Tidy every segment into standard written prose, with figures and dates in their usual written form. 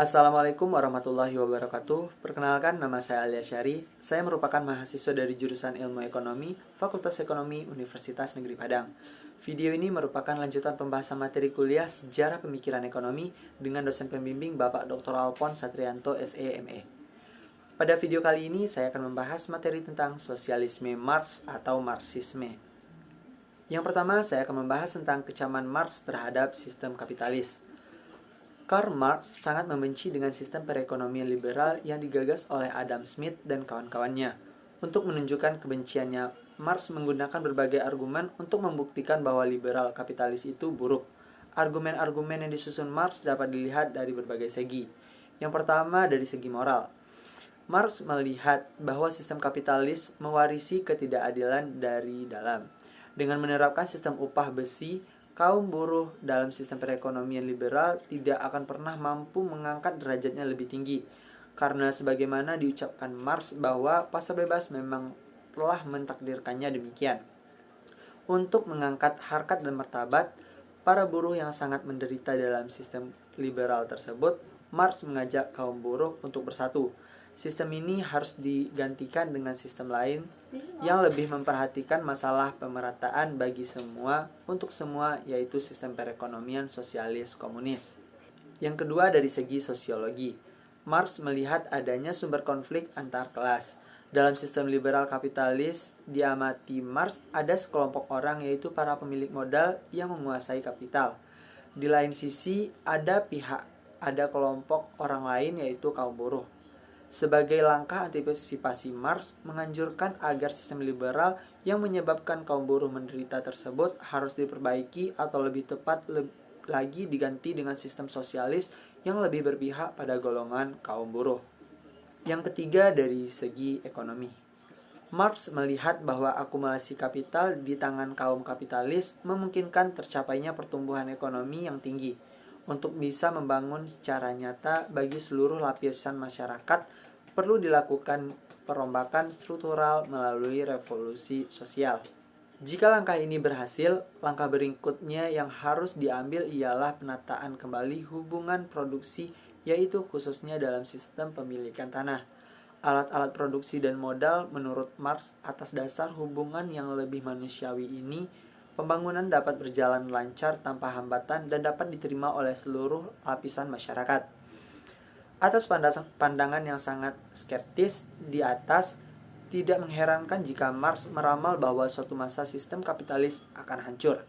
Assalamualaikum warahmatullahi wabarakatuh. Perkenalkan, nama saya Alia Syari. Saya merupakan mahasiswa dari jurusan Ilmu Ekonomi, Fakultas Ekonomi, Universitas Negeri Padang. Video ini merupakan lanjutan pembahasan materi kuliah Sejarah Pemikiran Ekonomi dengan dosen pembimbing Bapak Dr. Alpon Satrianto, SEME. Pada video kali ini saya akan membahas materi tentang sosialisme Marx atau Marxisme. Yang pertama, saya akan membahas tentang kecaman Marx terhadap sistem kapitalis. Karl Marx sangat membenci dengan sistem perekonomian liberal yang digagas oleh Adam Smith dan kawan-kawannya. Untuk menunjukkan kebenciannya, Marx menggunakan berbagai argumen untuk membuktikan bahwa liberal kapitalis itu buruk. Argumen-argumen yang disusun Marx dapat dilihat dari berbagai segi. Yang pertama, dari segi moral. Marx melihat bahwa sistem kapitalis mewarisi ketidakadilan dari dalam. Dengan menerapkan sistem upah besi, kaum buruh dalam sistem perekonomian liberal tidak akan pernah mampu mengangkat derajatnya lebih tinggi. Karena sebagaimana diucapkan Marx bahwa pasar bebas memang telah mentakdirkannya demikian. Untuk mengangkat harkat dan martabat para buruh yang sangat menderita dalam sistem liberal tersebut, Marx mengajak kaum buruh untuk bersatu. Sistem ini harus digantikan dengan sistem lain yang lebih memperhatikan masalah pemerataan bagi semua untuk semua, yaitu sistem perekonomian sosialis komunis. Yang kedua, dari segi sosiologi. Marx melihat adanya sumber konflik antar kelas. Dalam sistem liberal kapitalis, diamati Marx ada sekelompok orang, yaitu para pemilik modal yang menguasai kapital. Di lain sisi, ada kelompok orang lain, yaitu kaum buruh. Sebagai langkah antisipasi, Marx menganjurkan agar sistem liberal yang menyebabkan kaum buruh menderita tersebut harus diperbaiki atau lebih tepat lagi diganti dengan sistem sosialis yang lebih berpihak pada golongan kaum buruh. Yang ketiga, dari segi ekonomi. Marx melihat bahwa akumulasi kapital di tangan kaum kapitalis memungkinkan tercapainya pertumbuhan ekonomi yang tinggi untuk bisa membangun secara nyata bagi seluruh lapisan masyarakat. Perlu dilakukan perombakan struktural melalui revolusi sosial. Jika langkah ini berhasil, langkah berikutnya yang harus diambil ialah penataan kembali hubungan produksi, yaitu khususnya dalam sistem pemilikan tanah. Alat-alat produksi dan modal menurut Marx atas dasar hubungan yang lebih manusiawi ini, pembangunan dapat berjalan lancar tanpa hambatan dan dapat diterima oleh seluruh lapisan masyarakat. Atas pandangan yang sangat skeptis di atas, tidak mengherankan jika Marx meramal bahwa suatu masa sistem kapitalis akan hancur.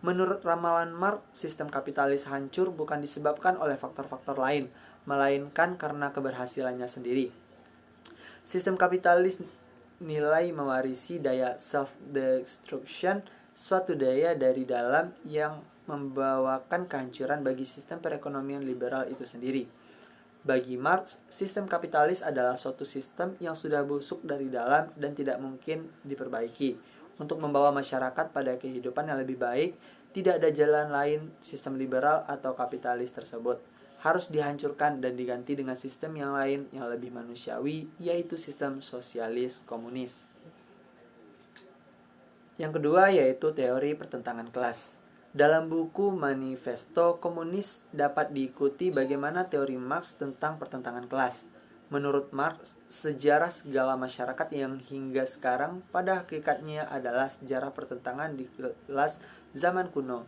Menurut ramalan Marx, sistem kapitalis hancur bukan disebabkan oleh faktor-faktor lain, melainkan karena keberhasilannya sendiri. Sistem kapitalis nilai mewarisi daya self-destruction, suatu daya dari dalam yang membawakan kehancuran bagi sistem perekonomian liberal itu sendiri. Bagi Marx, sistem kapitalis adalah suatu sistem yang sudah busuk dari dalam dan tidak mungkin diperbaiki. Untuk membawa masyarakat pada kehidupan yang lebih baik, tidak ada jalan lain sistem liberal atau kapitalis tersebut. Harus dihancurkan dan diganti dengan sistem yang lain yang lebih manusiawi, yaitu sistem sosialis komunis. Yang kedua, yaitu teori pertentangan kelas. Dalam buku Manifesto Komunis dapat diikuti bagaimana teori Marx tentang pertentangan kelas. Menurut Marx, sejarah segala masyarakat yang hingga sekarang pada hakikatnya adalah sejarah pertentangan di kelas zaman kuno.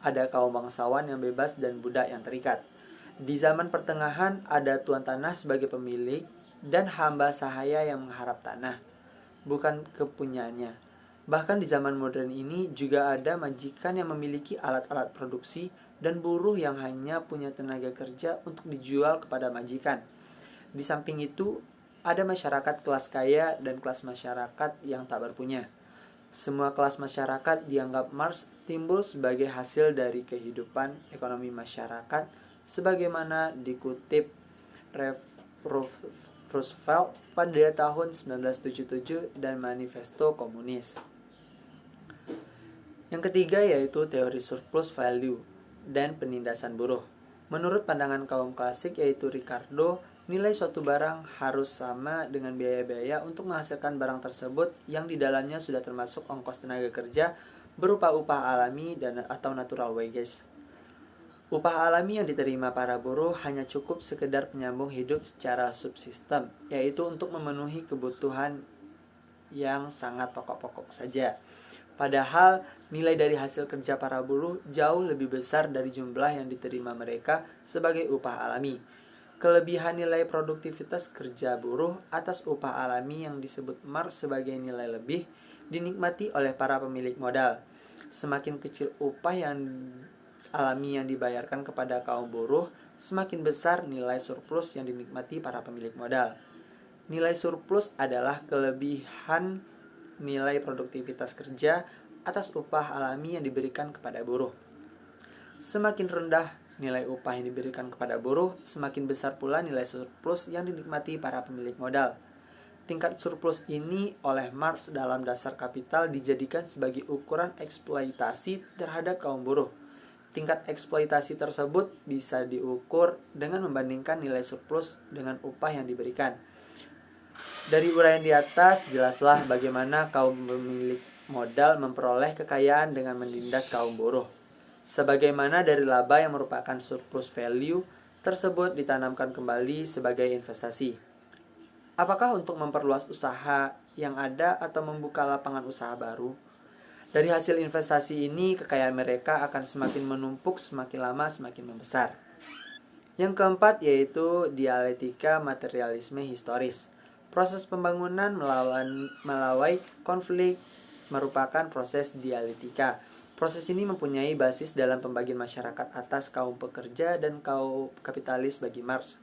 Ada kaum bangsawan yang bebas dan budak yang terikat. Di zaman pertengahan ada tuan tanah sebagai pemilik dan hamba sahaya yang mengharap tanah, bukan kepunyaannya. Bahkan di zaman modern ini juga ada majikan yang memiliki alat-alat produksi dan buruh yang hanya punya tenaga kerja untuk dijual kepada majikan. Di samping itu, ada masyarakat kelas kaya dan kelas masyarakat yang tak berpunya. Semua kelas masyarakat dianggap Marx timbul sebagai hasil dari kehidupan ekonomi masyarakat sebagaimana dikutip Roosevelt pada tahun 1977 dan Manifesto Komunis. Yang ketiga, yaitu teori surplus value dan penindasan buruh. Menurut pandangan kaum klasik, yaitu Ricardo, nilai suatu barang harus sama dengan biaya-biaya untuk menghasilkan barang tersebut yang di dalamnya sudah termasuk ongkos tenaga kerja berupa upah alami dan atau natural wages. Upah alami yang diterima para buruh hanya cukup sekedar penyambung hidup secara subsistem, yaitu untuk memenuhi kebutuhan yang sangat pokok-pokok saja. Padahal nilai dari hasil kerja para buruh jauh lebih besar dari jumlah yang diterima mereka sebagai upah alami. Kelebihan nilai produktivitas kerja buruh atas upah alami yang disebut Marx sebagai nilai lebih dinikmati oleh para pemilik modal. Semakin kecil upah yang alami yang dibayarkan kepada kaum buruh, semakin besar nilai surplus yang dinikmati para pemilik modal. Nilai surplus adalah kelebihan nilai produktivitas kerja atas upah alami yang diberikan kepada buruh. Semakin rendah nilai upah yang diberikan kepada buruh, semakin besar pula nilai surplus yang dinikmati para pemilik modal. Tingkat surplus ini oleh Marx dalam Dasar Kapital dijadikan sebagai ukuran eksploitasi terhadap kaum buruh. Tingkat eksploitasi tersebut bisa diukur dengan membandingkan nilai surplus dengan upah yang diberikan. Dari uraian di atas, jelaslah bagaimana kaum pemilik modal memperoleh kekayaan dengan menindas kaum buruh. Sebagaimana dari laba yang merupakan surplus value tersebut ditanamkan kembali sebagai investasi. Apakah untuk memperluas usaha yang ada atau membuka lapangan usaha baru? Dari hasil investasi ini, kekayaan mereka akan semakin menumpuk, semakin lama semakin membesar. Yang keempat yaitu dialektika materialisme historis. Proses pembangunan melalui konflik merupakan proses dialektika. Proses ini mempunyai basis dalam pembagian masyarakat atas kaum pekerja dan kaum kapitalis bagi Marx.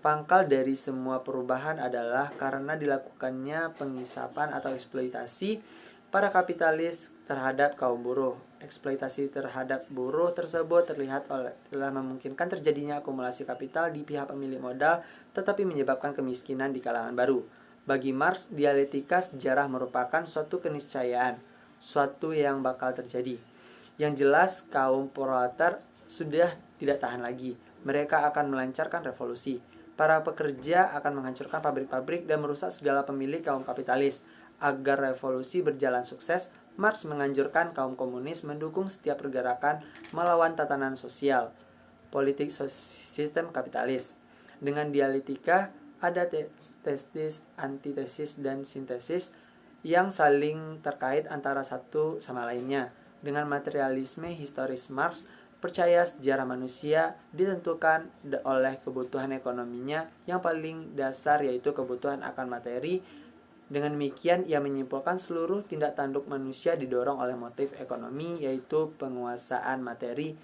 Pangkal dari semua perubahan adalah karena dilakukannya pengisapan atau eksploitasi para kapitalis terhadap kaum buruh. Eksploitasi terhadap buruh tersebut telah memungkinkan terjadinya akumulasi kapital di pihak pemilik modal, tetapi menyebabkan kemiskinan di kalangan baru. Bagi Marx, dialektika sejarah merupakan suatu keniscayaan, suatu yang bakal terjadi. Yang jelas, kaum proletar sudah tidak tahan lagi. Mereka akan melancarkan revolusi. Para pekerja akan menghancurkan pabrik-pabrik dan merusak segala pemilik kaum kapitalis. Agar revolusi berjalan sukses, Marx menganjurkan kaum komunis mendukung setiap pergerakan melawan tatanan sosial, politik sistem kapitalis. Dengan dialektika, ada tesis, antitesis, dan sintesis yang saling terkait antara satu sama lainnya. Dengan materialisme historis Marx, percaya sejarah manusia ditentukan oleh kebutuhan ekonominya yang paling dasar, yaitu kebutuhan akan materi. Dengan demikian, ia menyimpulkan seluruh tindak tanduk manusia didorong oleh motif ekonomi, yaitu penguasaan materi.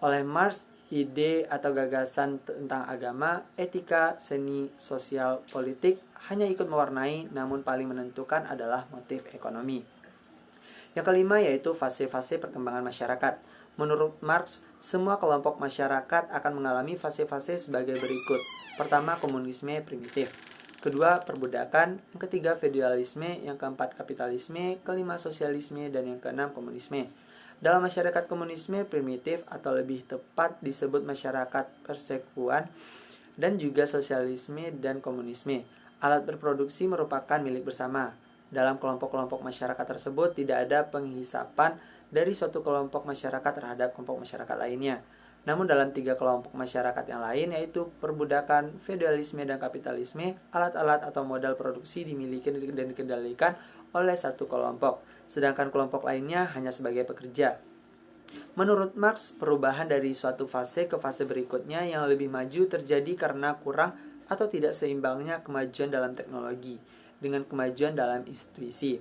Oleh Marx, ide atau gagasan tentang agama, etika, seni, sosial, politik hanya ikut mewarnai, namun paling menentukan adalah motif ekonomi. Yang kelima yaitu fase-fase perkembangan masyarakat. Menurut Marx, semua kelompok masyarakat akan mengalami fase-fase sebagai berikut. Pertama, komunisme primitif. Kedua, perbudakan. Yang ketiga, feudalisme. Yang keempat, kapitalisme. Kelima, sosialisme. Dan yang keenam, komunisme. Dalam masyarakat komunisme primitif atau lebih tepat disebut masyarakat persekutuan dan juga sosialisme dan komunisme. Alat berproduksi merupakan milik bersama. Dalam kelompok-kelompok masyarakat tersebut tidak ada penghisapan dari suatu kelompok masyarakat terhadap kelompok masyarakat lainnya. Namun dalam tiga kelompok masyarakat yang lain, yaitu perbudakan, feudalisme, dan kapitalisme, alat-alat atau modal produksi dimiliki dan dikendalikan oleh satu kelompok, sedangkan kelompok lainnya hanya sebagai pekerja. Menurut Marx, perubahan dari suatu fase ke fase berikutnya yang lebih maju terjadi karena kurang atau tidak seimbangnya kemajuan dalam teknologi dengan kemajuan dalam institusi.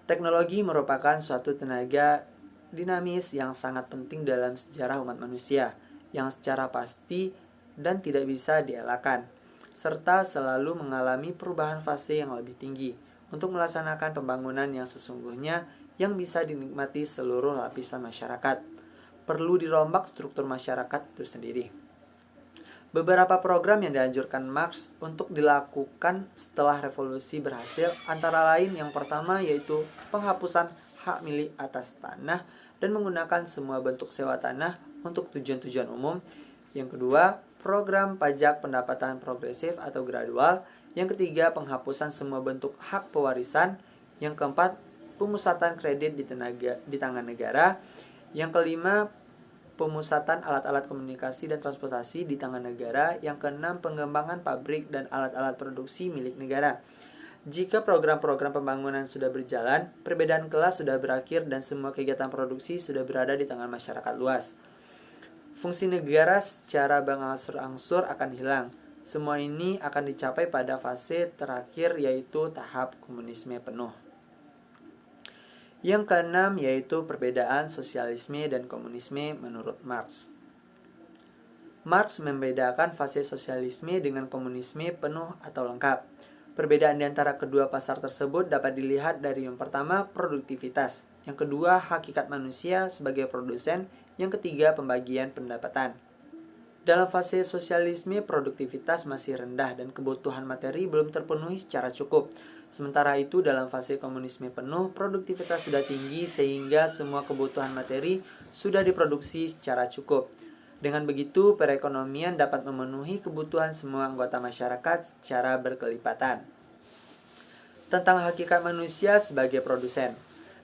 Teknologi merupakan suatu tenaga dinamis yang sangat penting dalam sejarah umat manusia, yang secara pasti dan tidak bisa dielakkan, serta selalu mengalami perubahan fase yang lebih tinggi untuk melaksanakan pembangunan yang sesungguhnya yang bisa dinikmati seluruh lapisan masyarakat. Perlu dirombak struktur masyarakat itu sendiri. Beberapa program yang dianjurkan Marx untuk dilakukan setelah revolusi berhasil antara lain yang pertama yaitu penghapusan hak milik atas tanah dan menggunakan semua bentuk sewa tanah untuk tujuan-tujuan umum. Yang kedua, program pajak pendapatan progresif atau gradual. Yang ketiga, penghapusan semua bentuk hak pewarisan. Yang keempat, pemusatan kredit di tangan negara. Yang kelima, pemusatan alat-alat komunikasi dan transportasi di tangan negara. Yang keenam, pengembangan pabrik dan alat-alat produksi milik negara. Jika program-program pembangunan sudah berjalan, perbedaan kelas sudah berakhir dan semua kegiatan produksi sudah berada di tangan masyarakat luas. Fungsi negara secara berangsur-angsur akan hilang. Semua ini akan dicapai pada fase terakhir, yaitu tahap komunisme penuh. Yang keenam yaitu perbedaan sosialisme dan komunisme menurut Marx. Marx membedakan fase sosialisme dengan komunisme penuh atau lengkap. Perbedaan di antara kedua pasar tersebut dapat dilihat dari yang pertama, produktivitas, yang kedua, hakikat manusia sebagai produsen, yang ketiga, pembagian pendapatan. Dalam fase sosialisme, produktivitas masih rendah dan kebutuhan materi belum terpenuhi secara cukup. Sementara itu, dalam fase komunisme penuh, produktivitas sudah tinggi sehingga semua kebutuhan materi sudah diproduksi secara cukup. Dengan begitu, perekonomian dapat memenuhi kebutuhan semua anggota masyarakat secara berkelipatan. Tentang hakikat manusia sebagai produsen.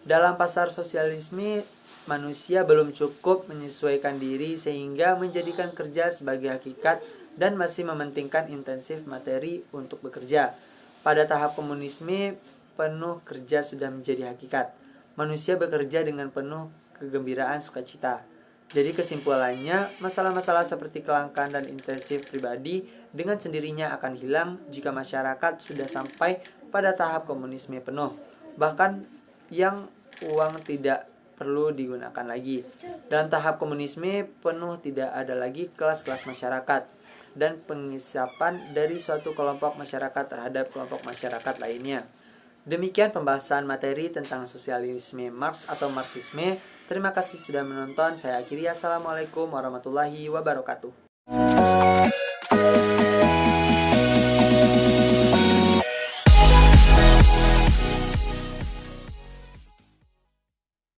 Dalam pasar sosialisme, manusia belum cukup menyesuaikan diri sehingga menjadikan kerja sebagai hakikat dan masih mementingkan intensif materi untuk bekerja. Pada tahap komunisme, penuh kerja sudah menjadi hakikat. Manusia bekerja dengan penuh kegembiraan sukacita. Jadi kesimpulannya, masalah-masalah seperti kelangkaan dan intensif pribadi dengan sendirinya akan hilang jika masyarakat sudah sampai pada tahap komunisme penuh. Bahkan yang uang tidak perlu digunakan lagi. Dalam tahap komunisme penuh tidak ada lagi kelas-kelas masyarakat dan pengisapan dari suatu kelompok masyarakat terhadap kelompok masyarakat lainnya. Demikian pembahasan materi tentang sosialisme Marx atau Marxisme. Terima kasih sudah menonton. Saya akhiri. Assalamualaikum warahmatullahi wabarakatuh.